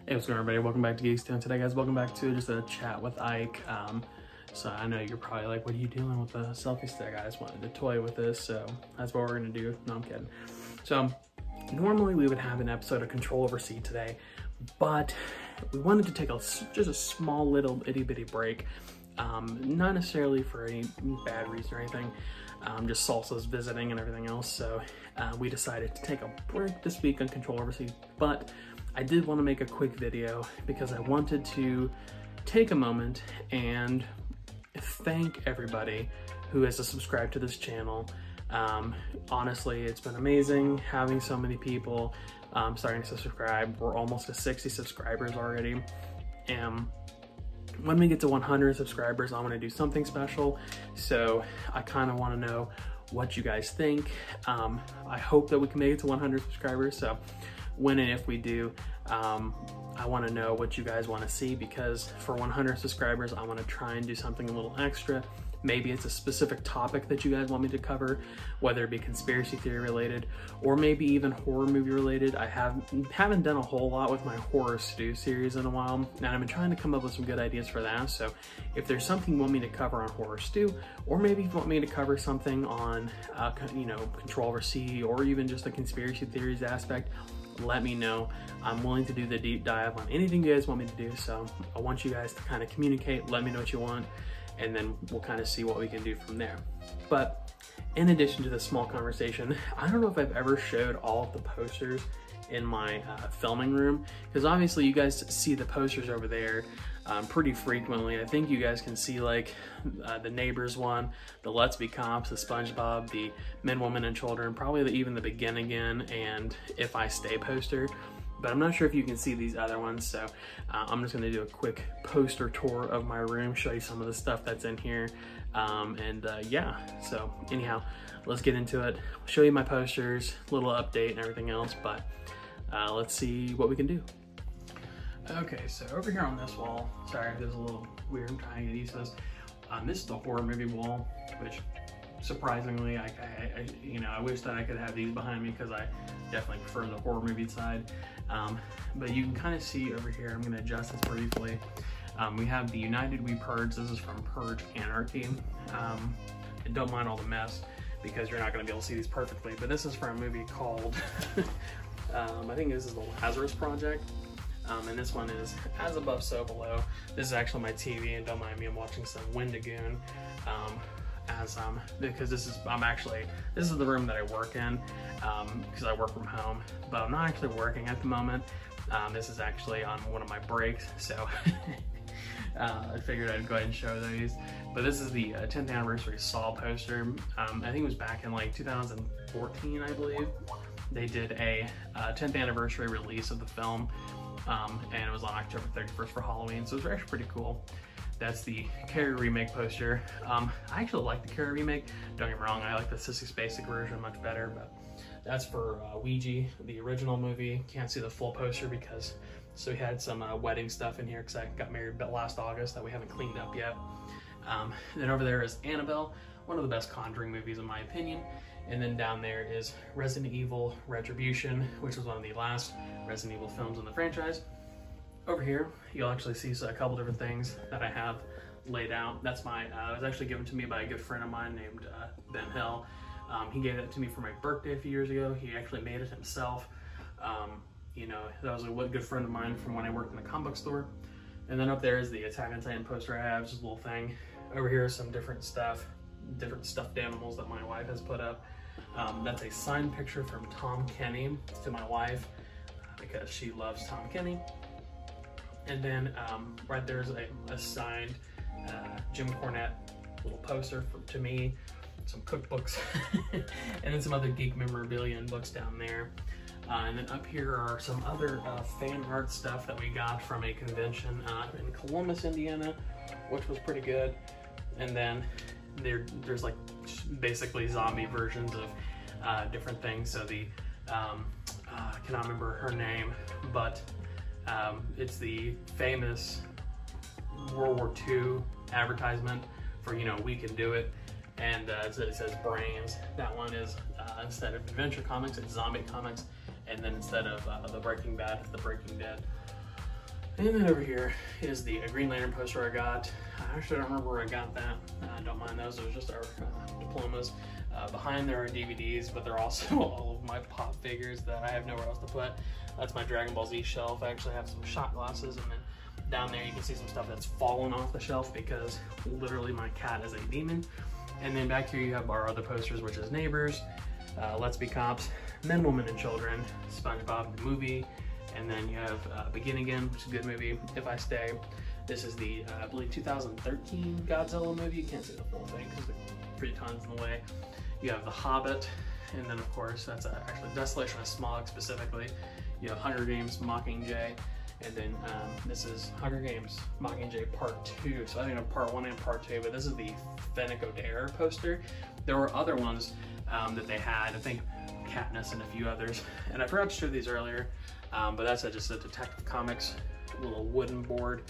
Hey, what's going on, everybody? Welcome back to Geek-Stew. Today, guys, welcome back to just a chat with Ike. So I know you're probably like, what are you doing with the selfie stick? I just wanted to toy with this, so that's what we're gonna do. No, I'm kidding. So normally we would have an episode of Control Over C today, but we wanted to take just a small little itty bitty break. Not necessarily for any bad reason or anything. Just Salsa's visiting and everything else. So we decided to take a break this week on Control Over C, but I did want to make a quick video because I wanted to take a moment and thank everybody who has subscribed to this channel. Honestly, it's been amazing having so many people starting to subscribe. We're almost to 60 subscribers already. And when we get to 100 subscribers, I want to do something special. So I kind of want to know what you guys think. I hope that we can make it to 100 subscribers. So when and if we do, I want to know what you guys want to see, because for 100 subscribers, I want to try and do something a little extra. Maybe it's a specific topic that you guys want me to cover, whether it be conspiracy theory related or maybe even horror movie related. I haven't done a whole lot with my Horror Stew series in a while, and I've been trying to come up with some good ideas for that. So if there's something you want me to cover on Horror Stew, or maybe if you want me to cover something on, Control Over C, or even just the conspiracy theories aspect, let me know. I'm willing to do the deep dive on anything you guys want me to do. So I want you guys to kind of communicate, let me know what you want, and then we'll kind of see what we can do from there. But in addition to this small conversation, I don't know if I've ever showed all of the posters in my filming room, because obviously you guys see the posters over there pretty frequently. I think you guys can see like the Neighbors one, the Let's Be Cops, the SpongeBob, the Men, Women, and Children, probably even the Begin Again and If I Stay poster. But I'm not sure if you can see these other ones, so I'm just gonna do a quick poster tour of my room, show you some of the stuff that's in here, yeah. So anyhow, let's get into it. I'll show you my posters, little update and everything else, but let's see what we can do. Okay, so over here on this wall, sorry if this is a little weird, I'm trying to get used to this. This is the horror movie wall, which surprisingly, I wish that I could have these behind me, because I definitely prefer the horror movie side. But you can kind of see over here, I'm going to adjust this briefly. We have the United We Purge. This is from Purge Anarchy. And don't mind all the mess, because you're not going to be able to see these perfectly. But this is from a movie called, I think this is the Lazarus Project. And this one is As Above, So Below. This is actually my TV, and don't mind me, I'm watching some Wendigoon. Because this is the room that I work in, because I work from home, but I'm not actually working at the moment. This is actually on one of my breaks, so I figured I'd go ahead and show these. But this is the 10th anniversary Saw poster. I think it was back in like 2014, I believe. They did a 10th anniversary release of the film, and it was on October 31st for Halloween, so it was actually pretty cool. That's the Carrie remake poster. I actually like the Carrie remake. Don't get me wrong, I like the Sissy Spacek version much better, but that's for Ouija, the original movie. Can't see the full poster because, so we had some wedding stuff in here because I got married last August that we haven't cleaned up yet. Then over there is Annabelle, one of the best Conjuring movies in my opinion. And then down there is Resident Evil Retribution, which was one of the last Resident Evil films in the franchise. Over here, you'll actually see a couple different things that I have laid out. That's it was actually given to me by a good friend of mine named Ben Hill. He gave it to me for my birthday a few years ago. He actually made it himself. That was a good friend of mine from when I worked in a comic book store. And then up there is the Attack on Titan poster I have, just a little thing. Over here is some different stuff, different stuffed animals that my wife has put up. That's a signed picture from Tom Kenny to my wife, because she loves Tom Kenny. And then right there's a signed Jim Cornette little poster to me, some cookbooks, and then some other geek memorabilia and books down there. And then up here are some other fan art stuff that we got from a convention in Columbus, Indiana, which was pretty good. And then there's like basically zombie versions of different things. So the I cannot remember her name, but it's the famous World War II advertisement for, We Can Do It, and it says brains. That one is, instead of adventure comics, it's zombie comics, and then instead of the Breaking Bad, it's the Breaking Dead. And then over here is the Green Lantern poster I got. I actually don't remember where I got that. Don't mind those, it was just our diplomas. Behind there are DVDs, but they're also all of my pop figures that I have nowhere else to put. That's my Dragon Ball Z shelf. I actually have some shot glasses, and then down there you can see some stuff that's fallen off the shelf because literally my cat is a demon. And then back here you have our other posters, which is Neighbors, Let's Be Cops, Men, Women, and Children, SpongeBob the movie, and then you have Begin Again, which is a good movie, If I Stay. This is the, I believe, 2013 Godzilla movie. You can't see the full thing because there's 3 tons in the way. You have The Hobbit, and then of course, that's actually Desolation of Smaug specifically. You have Hunger Games, Mockingjay, and then this is Hunger Games, Mockingjay Part 2. So I think of Part 1 and Part 2, but this is the Fennec O'Dare poster. There were other ones that they had, I think Katniss and a few others, and I forgot to show these earlier, but that's just a Detective Comics little wooden board,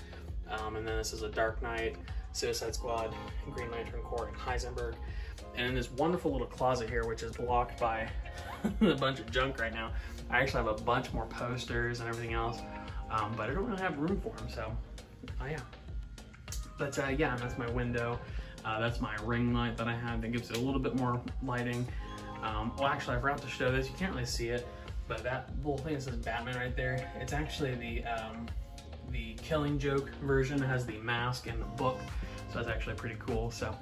and then this is a Dark Knight, Suicide Squad, Green Lantern Corps, and Heisenberg. And in this wonderful little closet here, which is blocked by a bunch of junk right now, I actually have a bunch more posters and everything else, but I don't really have room for them, so yeah. But yeah, that's my window. That's my ring light that I have that gives it a little bit more lighting. Well, actually, I forgot to show this. You can't really see it, but that little thing that says Batman right there, it's actually the Killing Joke version. It has the mask and the book, so that's actually pretty cool. So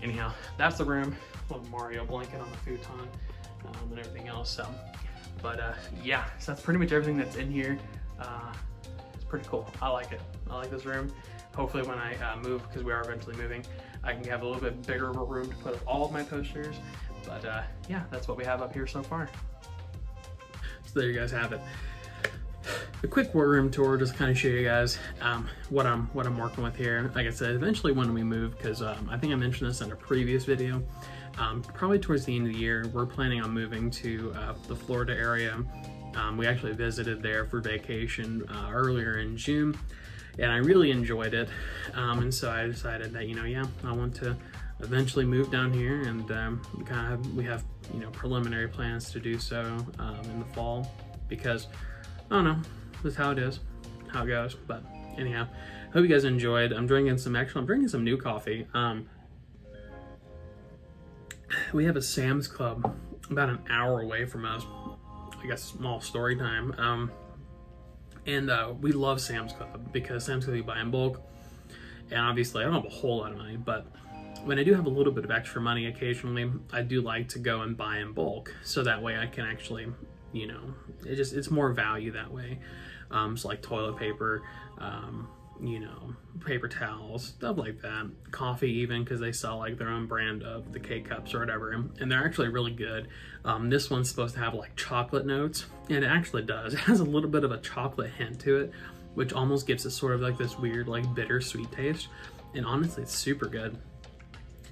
anyhow, that's the room. Little Mario blanket on the futon and everything else. So, but yeah, so that's pretty much everything that's in here. It's pretty cool. I like it. I like this room. Hopefully when I move, because we are eventually moving, I can have a little bit bigger of a room to put all of my posters. But yeah, that's what we have up here so far. So there you guys have it. A quick war room tour, just kind of show you guys what I'm working with here. Like I said, eventually when we move, because I think I mentioned this in a previous video, probably towards the end of the year, we're planning on moving to the Florida area. We actually visited there for vacation earlier in June, and I really enjoyed it. And so I decided that, yeah, I want to eventually move down here, and we have preliminary plans to do so in the fall, because I don't know, that's how it is, how it goes. But anyhow, hope you guys enjoyed. I'm drinking some new coffee. We have a Sam's Club about an hour away from us. I guess small story time. And we love Sam's Club because Sam's Club you buy in bulk. And obviously I don't have a whole lot of money, but when I do have a little bit of extra money occasionally, I do like to go and buy in bulk. So that way I can actually, it's more value that way. So like toilet paper, paper towels, stuff like that. Coffee even, because they sell like their own brand of the K-Cups or whatever, and they're actually really good. This one's supposed to have like chocolate notes, and it actually does. It has a little bit of a chocolate hint to it, which almost gives it sort of like this weird like bittersweet taste, and honestly it's super good.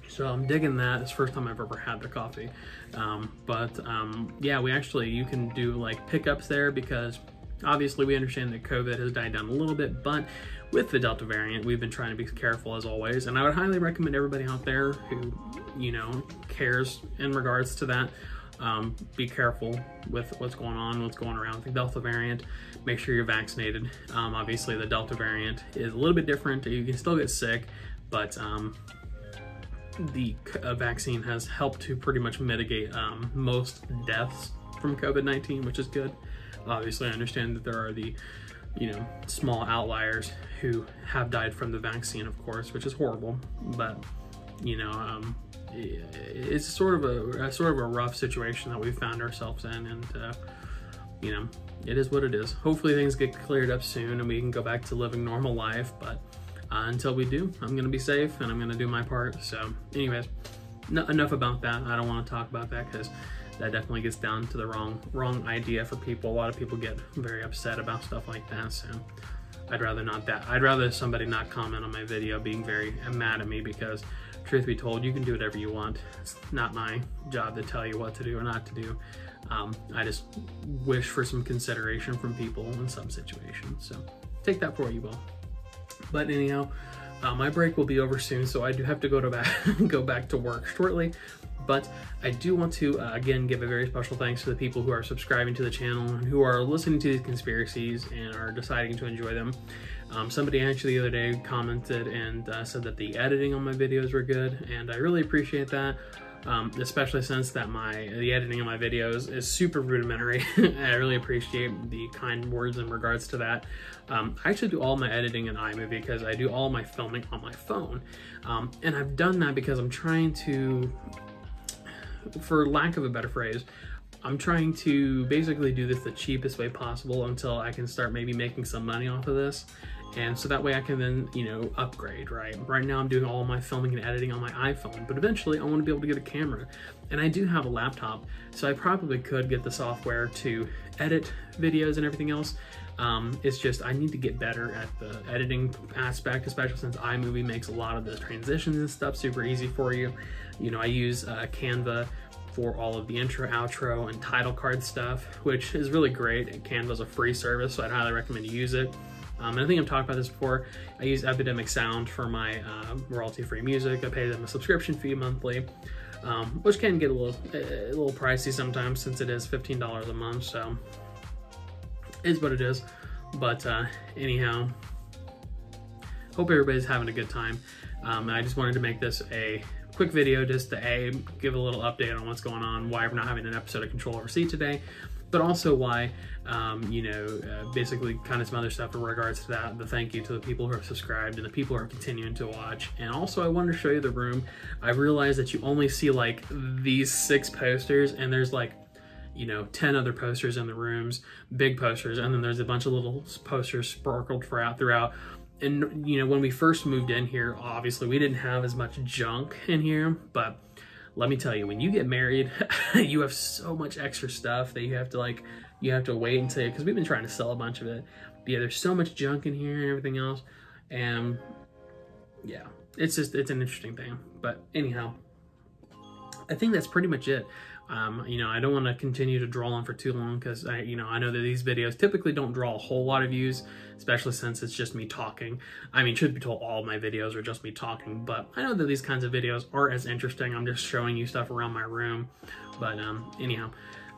So I'm digging that. It's the first time I've ever had the coffee. Yeah, you can do like pickups there, because obviously we understand that COVID has died down a little bit, but with the Delta variant, we've been trying to be careful as always. And I would highly recommend everybody out there who, cares in regards to that, be careful with what's going on, what's going around with the Delta variant. Make sure you're vaccinated. Obviously the Delta variant is a little bit different. You can still get sick, but the vaccine has helped to pretty much mitigate most deaths from COVID-19, which is good. Obviously, I understand that there are the, small outliers who have died from the vaccine, of course, which is horrible. But, it's sort of a rough situation that we found ourselves in, and it is what it is. Hopefully, things get cleared up soon and we can go back to living normal life. But until we do, I'm gonna be safe and I'm gonna do my part. So, anyways, enough about that. I don't want to talk about that because that definitely gets down to the wrong idea for people. A lot of people get very upset about stuff like that, so I'd rather somebody not comment on my video being very mad at me, because truth be told, you can do whatever you want. It's not my job to tell you what to do or not to do. I just wish for some consideration from people in some situations, so take that for what you will. But anyhow, my break will be over soon, so I do have to go back to work shortly. But I do want to, again, give a very special thanks to the people who are subscribing to the channel and who are listening to these conspiracies and are deciding to enjoy them. Somebody actually the other day commented and said that the editing on my videos were good, and I really appreciate that. Especially since that the editing of my videos is super rudimentary. I really appreciate the kind words in regards to that. I actually do all my editing in iMovie because I do all my filming on my phone. And I've done that because I'm trying to, for lack of a better phrase, I'm trying to basically do this the cheapest way possible until I can start maybe making some money off of this. And so that way I can then, you know, upgrade, right? Right now I'm doing all my filming and editing on my iPhone, but eventually I want to be able to get a camera. And I do have a laptop, so I probably could get the software to edit videos and everything else. It's just, I need to get better at the editing aspect, especially since iMovie makes a lot of the transitions and stuff super easy for you. You know, I use Canva for all of the intro, outro, and title card stuff, which is really great. Canva's a free service, so I'd highly recommend you use it. And I think I've talked about this before. I use Epidemic Sound for my royalty-free music. I pay them a subscription fee monthly, which can get a little pricey sometimes since it is $15 a month, so it's what it is. But anyhow, hope everybody's having a good time. I just wanted to make this a quick video just to give a little update on what's going on, why we're not having an episode of Control Over C today, but also why, you know, basically kind of some other stuff in regards to that, the thank you to the people who are subscribed and the people who are continuing to watch. And also I wanted to show you the room. I realized that you only see like these 6 posters, and there's like, you know, 10 other posters in the rooms, big posters, and then there's a bunch of little posters sparkled throughout. And, you know, when we first moved in here, obviously we didn't have as much junk in here, but let me tell you, when you get married, you have so much extra stuff that you have to wait until, because we've been trying to sell a bunch of it. But yeah, there's so much junk in here and everything else. And yeah, it's an interesting thing. But anyhow, I think that's pretty much it. You know, I don't want to continue to draw on for too long because I know that these videos typically don't draw a whole lot of views, especially since it's just me talking. I mean, truth be told, all my videos are just me talking, but I know that these kinds of videos are as interesting. I'm just showing you stuff around my room. But anyhow,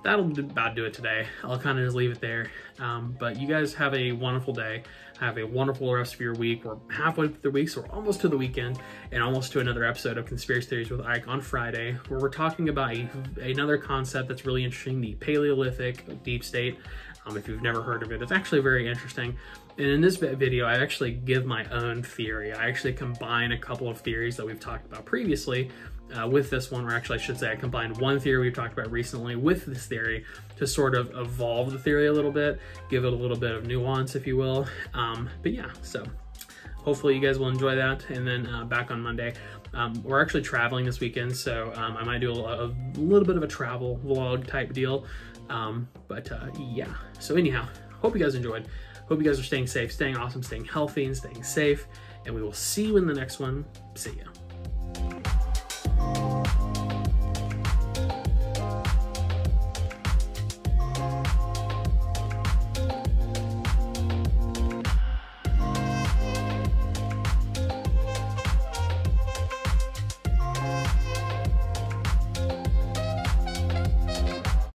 that'll about do it today. I'll kind of just leave it there. But you guys have a wonderful day. Have a wonderful rest of your week. We're halfway through the week, so we're almost to the weekend and almost to another episode of Conspiracy Theories with Ike on Friday, where we're talking about another concept that's really interesting, the Paleolithic deep state. If you've never heard of it, it's actually very interesting. And in this video, I actually give my own theory. I actually combine a couple of theories that we've talked about previously with this one, or actually I should say I combined one theory we've talked about recently with this theory to sort of evolve the theory a little bit, give it a little bit of nuance, if you will. But yeah, so hopefully you guys will enjoy that. And then back on Monday, we're actually traveling this weekend, so I might do a little bit of a travel vlog type deal. Yeah, so anyhow, hope you guys enjoyed. Hope you guys are staying safe, staying awesome, staying healthy, and staying safe. And we will see you in the next one. See ya.